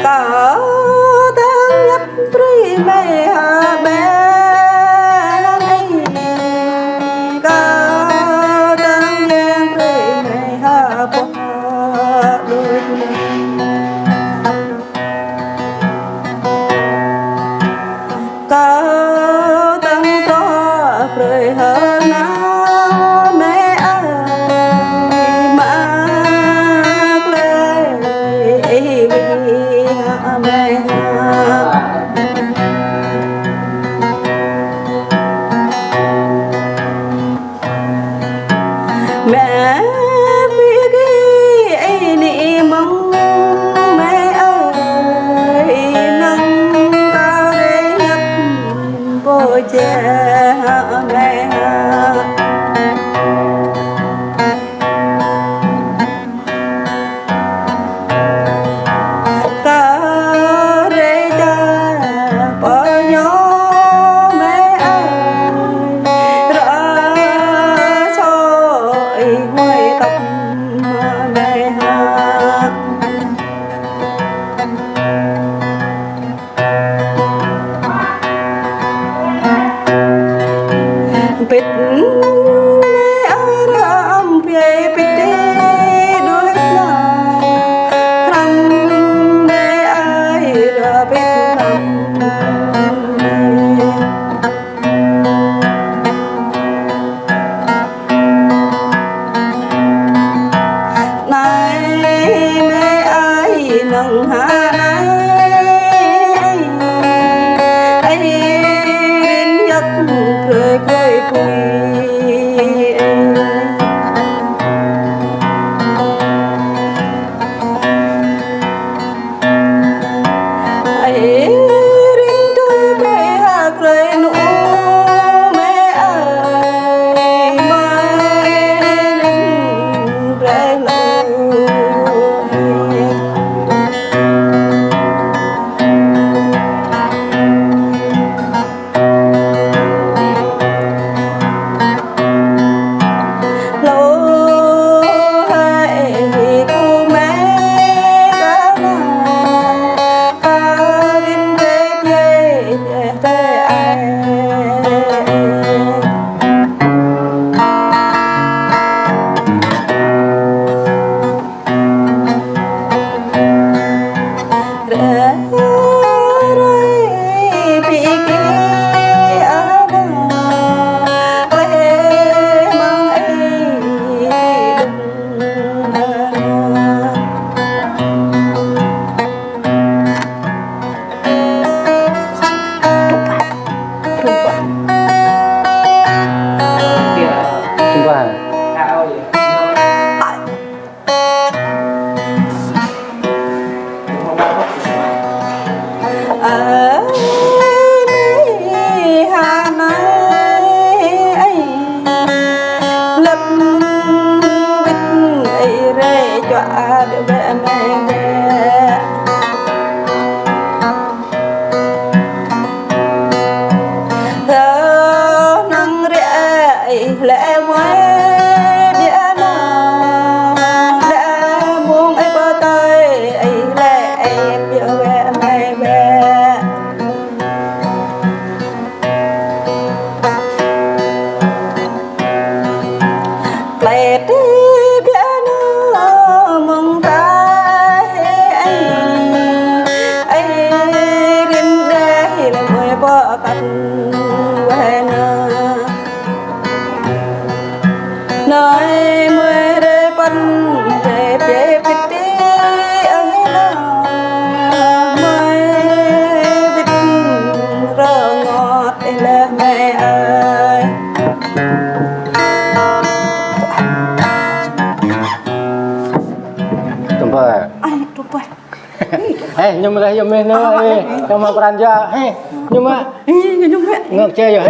có ta nhấp pri mê hà bé có ta nhang pri mê hà bó đôi có tăng có rồi hơn mẹ ơi mà lời vì mẹ mẹ biết cái nị mong mẹ ơi nâng cao để nhấp vô cha mẹ cao để cha bỏ nhỏ mẹ ơi ra soi ngoài tóc mẹ bịt mẹ ram về bịt đôi lòng răng mẹ ai ra bịt răng này mẹ ai nâng hạ ai đến giấc cười cười vui ai đến tôi cười hạ cười nụ mẹ ơi mai đến rẽ lâu lâu hay cô mẹ đã là ta đến thế thế ai để rồi bị kia ở đâu quê mang ấy Coba. ở Hà Nội lập bích ấy rê cho được mẹ mẹ thơ nâng rẽ lẽ quê bia nào đã muốn ấy bơ tay ấy lẽ em yêu mẹ mẹ mẹ lệ tí bia nào mong ta ấy đến đây là người bỏ cạnh quê nơi mưa rơi bắn về phía bít tí ấy nào mới bít rơ ngọt là mẹ ơi Coba. ai lupa Nyum lah nyum ni, nyum peran je. Nyum ah. nyum mẹ Ngok je je.